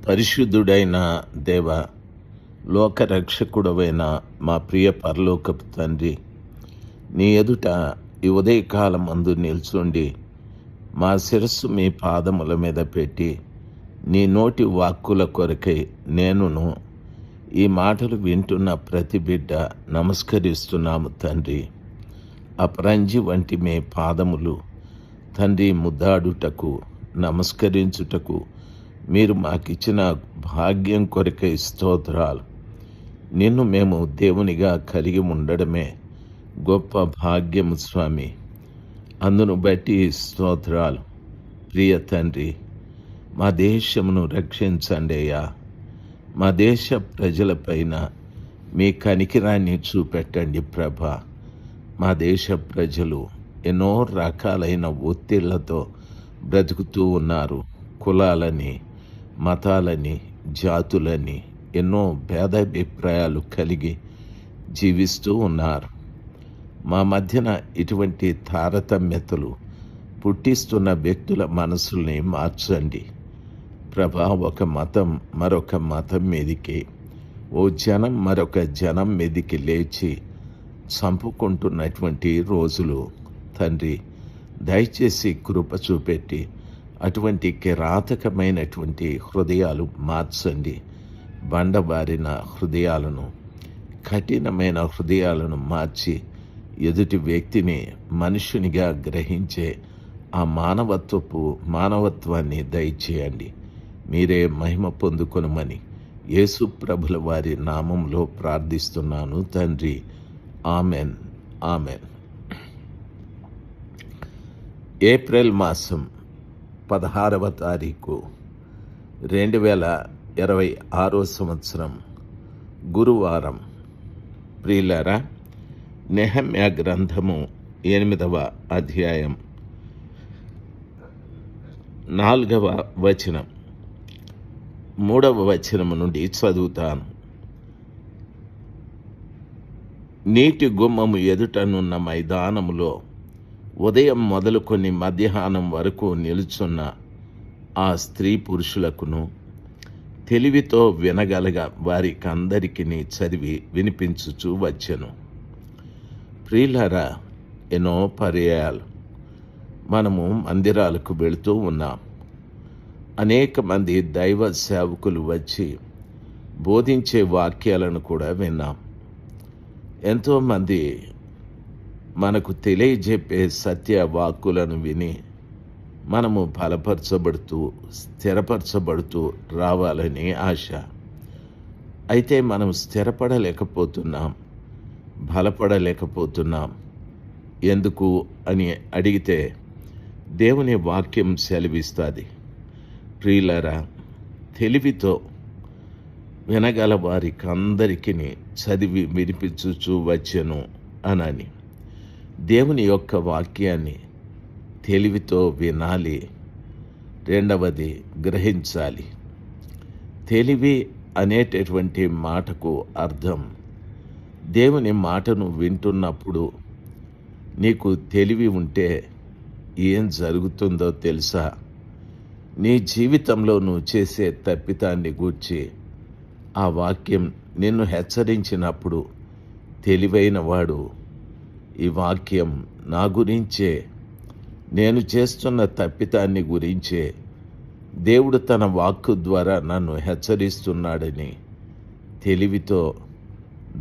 పరిశుద్ధుడైన దేవ, లోకరక్షకుడవైన మా ప్రియ పరలోకపు తండ్రి, నీ ఎదుట ఈ ఉదయకాలం అందు నిల్చుండి మా శిరస్సు మీ పాదముల మీద పెట్టి నీ నోటి వాక్కుల కొరకై నేనును ఈ మాటలు వింటున్న ప్రతి బిడ్డ నమస్కరిస్తున్నాము తండ్రి. అపరంజి వంటి మీ పాదములు తండ్రి ముద్దాడుటకు, నమస్కరించుటకు మీరు మాకిచ్చిన భాగ్యం కొరకై స్తోత్రాలు. నిన్ను మేము దేవునిగా కలిగి ఉండడమే గొప్ప భాగ్యము స్వామి. అందును బట్టి స్తోత్రాలు. ప్రియ తండ్రి, మా దేశమును రక్షించండి అయ్యా. మా దేశ ప్రజలపైన మీ కనికిరాన్ని చూపెట్టండి ప్రభా. మా దేశ ప్రజలు ఎన్నో రకాలైన ఒత్తిళ్లతో బ్రతుకుతూ ఉన్నారు. కులాలని, మతాలని, జాతులని ఎన్నో భేదాభిప్రాయాలు కలిగి జీవిస్తూ ఉన్నారు. మా మధ్యన ఇటువంటి తారతమ్యతలు పుట్టిస్తున్న వ్యక్తుల మనసుల్ని మార్చండి ప్రభా. ఒక మతం మరొక మతం మీదికి, ఓ జనం మరొక జనం మీదికి లేచి చంపుకుంటున్నటువంటి రోజులు తండ్రి, దయచేసి కృప చూపెట్టి అటువంటి కిరాతకమైనటువంటి హృదయాలు మార్చండి. బండబారిన హృదయాలను, కఠినమైన హృదయాలను మార్చి ఎదుటి వ్యక్తిని మనుషునిగా గ్రహించే ఆ మానవత్వాన్ని దయచేయండి. మీరే మహిమ పొందుకొనమని యేసు ప్రభుల వారి నామంలో ప్రార్థిస్తున్నాను తండ్రి. Amen, amen. ఏప్రిల్ మాసం 16వ తారీఖు 2026 సంవత్సరం గురువారం. ప్రియులారా, నెహెమ్యా గ్రంథము 8వ అధ్యాయం 4వ వచనం 3వ వచనము నుండి చదువుతాను. నీటి గుమ్మము ఎదుటనున్న మైదానములో ఉదయం మొదలుకొని మధ్యాహ్నం వరకు నిలుచున్న ఆ స్త్రీ పురుషులకును తెలివితో వినగలగ వారికి అందరికీ చదివి వినిపించుచూ వచ్చెను. ప్రియులారా, ఎన్నో పర్యాయాలు మనము మందిరాలకు వెళుతూ ఉన్నాం. అనేక మంది దైవ సేవకులు వచ్చి బోధించే వాక్యాలను కూడా విన్నాం. ఎంతోమంది మనకు తెలియజెప్పే సత్య వాక్కులను విని మనము బలపరచబడుతూ, స్థిరపరచబడుతూ రావాలని ఆశ. అయితే మనం స్థిరపడలేకపోతున్నాం, బలపడలేకపోతున్నాం. ఎందుకు అని అడిగితే దేవుని వాక్యం సెలవిస్తుంది. ప్రియులారా, తెలివితో వినగల వారికి అందరికీ చదివి వినిపించుచూ వచ్చెను అనని. దేవుని యొక్క వాక్యాన్ని తెలివితో వినాలి. రెండవది, గ్రహించాలి. తెలివి అనేటటువంటి మాటకు అర్థం, దేవుని మాటను వింటున్నప్పుడు నీకు తెలివి ఉంటే ఏం జరుగుతుందో తెలుసా? నీ జీవితంలో నువ్వు చేసే తప్పితాన్ని గూర్చి ఆ వాక్యం నిన్ను హెచ్చరించినప్పుడు తెలివైన వాడు, ఈ వాక్యం నా గురించే, నేను చేస్తున్న తప్పితాన్ని గురించే దేవుడు తన వాక్కు ద్వారా నన్ను హెచ్చరిస్తున్నాడని తెలివితో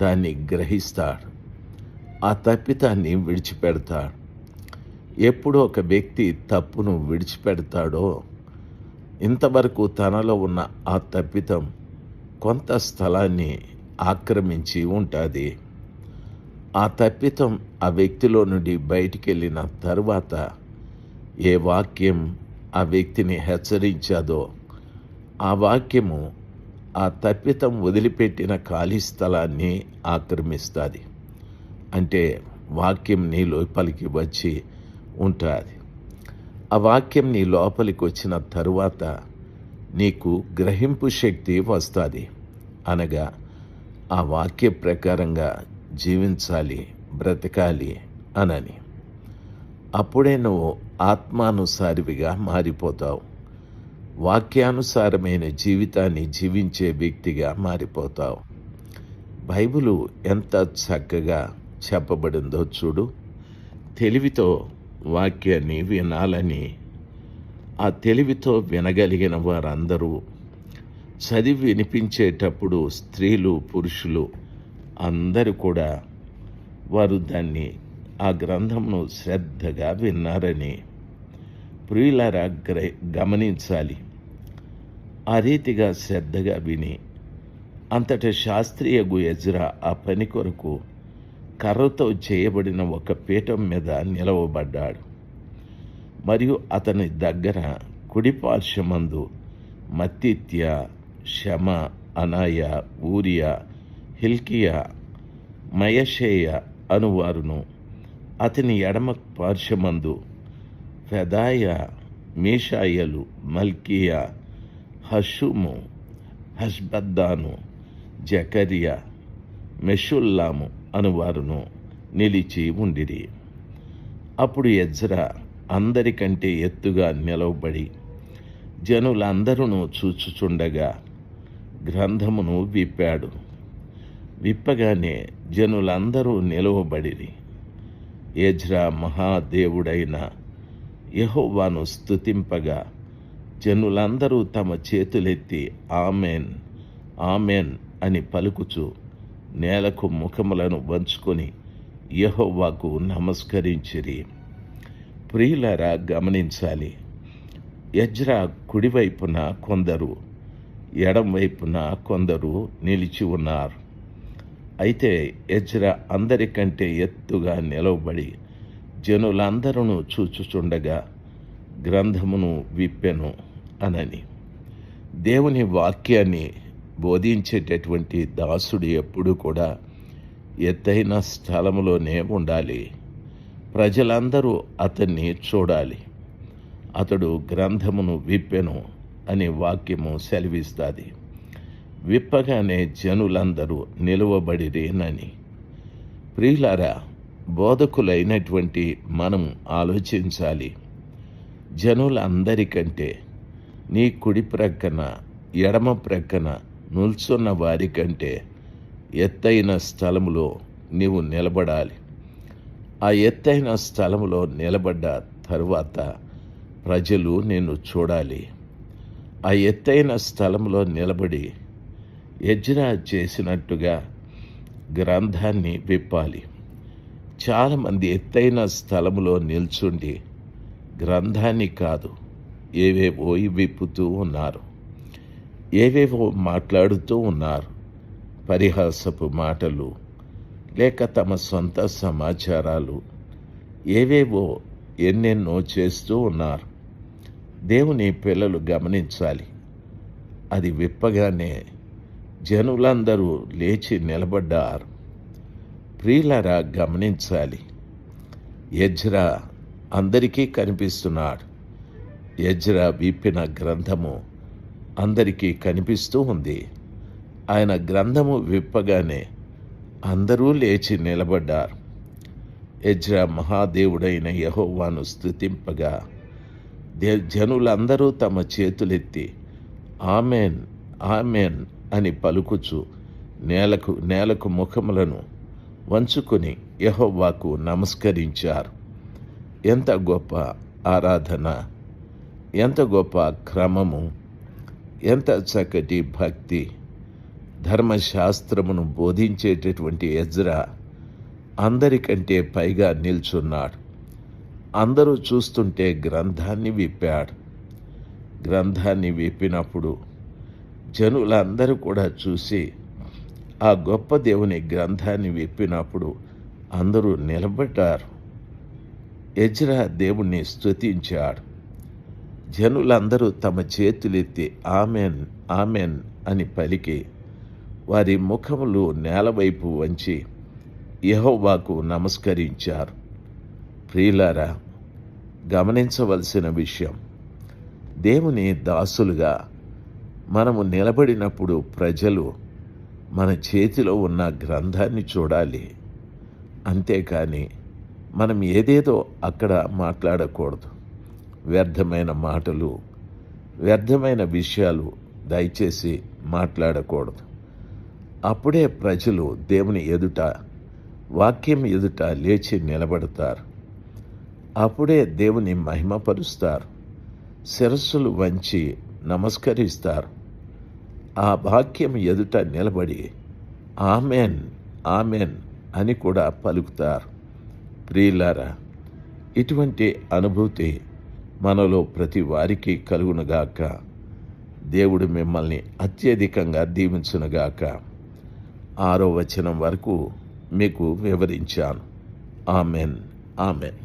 దాన్ని గ్రహిస్తాడు. ఆ తప్పితాన్ని విడిచిపెడతాడు. ఎప్పుడు ఒక వ్యక్తి తప్పును విడిచిపెడతాడో ఇంతవరకు తనలో ఉన్న ఆ తప్పితం కొంత స్థలాన్ని ఆక్రమించి ఉంటుంది. ఆ తప్పితం ఆ వ్యక్తిలో నుండి బయటికి వెళ్ళిన తరువాత ఏ వాక్యం ఆ వ్యక్తిని హెచ్చరించాదో ఆ వాక్యము ఆ తప్పితం వదిలిపెట్టిన ఖాళీ స్థలాన్ని ఆక్రమిస్తుంది. అంటే వాక్యం నీ లోపలికి వచ్చి ఉంటుంది. ఆ వాక్యం నీ లోపలికి వచ్చిన తరువాత నీకు గ్రహింపు శక్తి వస్తుంది. అనగా ఆ వాక్య ప్రకారంగా జీవించాలి, బ్రతకాలి అనని. అప్పుడే నువ్వు ఆత్మానుసారివిగా మారిపోతావు. వాక్యానుసారమైన జీవితాన్ని జీవించే వ్యక్తిగా మారిపోతావు. బైబిలు ఎంత చక్కగా చెప్పబడిందో చూడు. తెలివితో వాక్యాన్ని వినాలని, ఆ తెలివితో వినగలిగిన వారందరూ చదివి వినిపించేటప్పుడు స్త్రీలు పురుషులు అందరూ కూడా వారు దాన్ని, ఆ గ్రంథంను శ్రద్ధగా విన్నారని ప్రియులారా గమనించాలి. ఆ రీతిగా శ్రద్ధగా విని అంతట శాస్త్రియగు ఎజ్రా ఆ పని కొరకు కర్రతో చేయబడిన ఒక పీఠం మీద నిలవబడ్డాడు. మరియు అతని దగ్గర కుడిపార్శ్వమందు మత్తిత్య, షమ, అనాయ, ఊరియా, హిల్కియా, మయషేయ అనువారును, అతని ఎడమ పార్శ్వమందు ఫెదాయ, మీషాయలు, మల్కియా, హషుము, హష్బద్దాను, జకరియా, మెషుల్లాము అనువారును నిలిచి ఉండిరి. అప్పుడు ఎజ్రా అందరికంటే ఎత్తుగా నిలవబడి జనులందరూ చూచుచుండగా గ్రంథమును విప్పాడు. విప్పగానే జనులందరూ నిలవబడిరి. ఎజ్రా మహాదేవుడైన యెహోవాను స్తుతింపగా జనులందరూ తమ చేతులెత్తి ఆమెన్, ఆమెన్ అని పలుకుచు నేలకు ముఖములను వంచుకొని యెహోవాకు నమస్కరించిరి. ప్రియులారా గమనించాలి. ఎజ్రా కుడివైపున కొందరు, ఎడం వైపున కొందరు నిలిచి ఉన్నారు. అయితే ఎజ్రా అందరికంటే ఎత్తుగా నిలవబడి జనులందరూ చూచుచుండగా గ్రంథమును విప్పెను అనని. దేవుని వాక్యాన్ని బోధించేటటువంటి దాసుడు ఎప్పుడు కూడా ఎత్తైన స్థలములోనే ఉండాలి. ప్రజలందరూ అతన్ని చూడాలి. అతడు గ్రంథమును విప్పెను అనే వాక్యము సెలవిస్తుంది. విప్పగానే జనులందరూ నిలువబడిరేనని. ప్రియులారా, బోధకులైనటువంటి మనం ఆలోచించాలి. జనులందరికంటే నీ కుడి ప్రక్కన, ఎడమ ప్రక్కన నిల్చున్న వారికంటే ఎత్తైన స్థలములో నీవు నిలబడాలి. ఆ ఎత్తైన స్థలములో నిలబడ్డ తరువాత ప్రజలు నిన్ను చూడాలి. ఆ ఎత్తైన స్థలంలో నిలబడి ఎజ్రా చేసినట్టుగా గ్రంథాన్ని విప్పాలి. చాలామంది ఎత్తైన స్థలములో నిల్చుండి గ్రంథాన్ని కాదు, ఏవేవో విప్పుతూ ఉన్నారు, ఏవేవో మాట్లాడుతూ ఉన్నారు. పరిహాసపు మాటలు, లేక తమ సొంత సమాచారాలు, ఏవేవో ఎన్నెన్నో చేస్తూ ఉన్నారు. దేవుని పిల్లలు గమనించాలి. అది విప్పగానే జనులందరూ లేచి నిలబడ్డారు. ప్రియులారా గమనించాలి. ఎజ్రా అందరికీ కనిపిస్తున్నాడు. ఎజ్రా విప్పిన గ్రంథము అందరికీ కనిపిస్తూ ఉంది. ఆయన గ్రంథము విప్పగానే అందరూ లేచి నిలబడ్డారు. ఎజ్రా మహాదేవుడైన యెహోవాను స్తుతింపగా జనులందరూ తమ చేతులెత్తి ఆమెన్, ఆమెన్ అని పలుకుచు నేలకు ముఖములను వంచుకొని యెహోవాకు నమస్కరించారు. ఎంత గొప్ప ఆరాధన, ఎంత గొప్ప క్రమము, ఎంత చక్కటి భక్తి. ధర్మశాస్త్రమును బోధించేటటువంటి ఎజ్రా అందరికంటే పైగా నిల్చున్నాడు. అందరూ చూస్తుంటే గ్రంథాన్ని విప్పాడు. గ్రంథాన్ని విప్పినప్పుడు జనులందరూ కూడా చూసి ఆ గొప్ప దేవుని గ్రంథాన్ని విప్పినప్పుడు అందరూ నిలబడ్డారు. ఎజ్రా దేవుణ్ణి స్తుతించాడు. జనులందరూ తమ చేతులెత్తి ఆమెన్, ఆమెన్ అని పలికి వారి ముఖములు నేలవైపు వంచి యెహోవాకు నమస్కరించారు. ప్రియులారా, గమనించవలసిన విషయం, దేవుని దాసులుగా మనము నిలబడినప్పుడు ప్రజలు మన చేతిలో ఉన్న గ్రంథాన్ని చూడాలి. అంతేకాని మనం ఏదేదో అక్కడ మాట్లాడకూడదు. వ్యర్థమైన మాటలు, వ్యర్థమైన విషయాలు దయచేసి మాట్లాడకూడదు. అప్పుడే ప్రజలు దేవుని ఎదుట, వాక్యం ఎదుట లేచి నిలబడతారు. అప్పుడే దేవుని మహిమపరుస్తారు, శిరస్సులు వంచి నమస్కరిస్తారు. ఆ వాక్యం ఎదుట నిలబడి ఆమెన్ ఆమెన్ అని కూడా పలుకుతారు. ప్రియులారా, ఇటువంటి అనుభూతి మనలో ప్రతి వారికి కలుగునుగాక. దేవుడు మిమ్మల్ని అత్యధికంగా దీవించునుగాక. 6వ వచనం వరకు మీకు వివరించాను. Amen amen.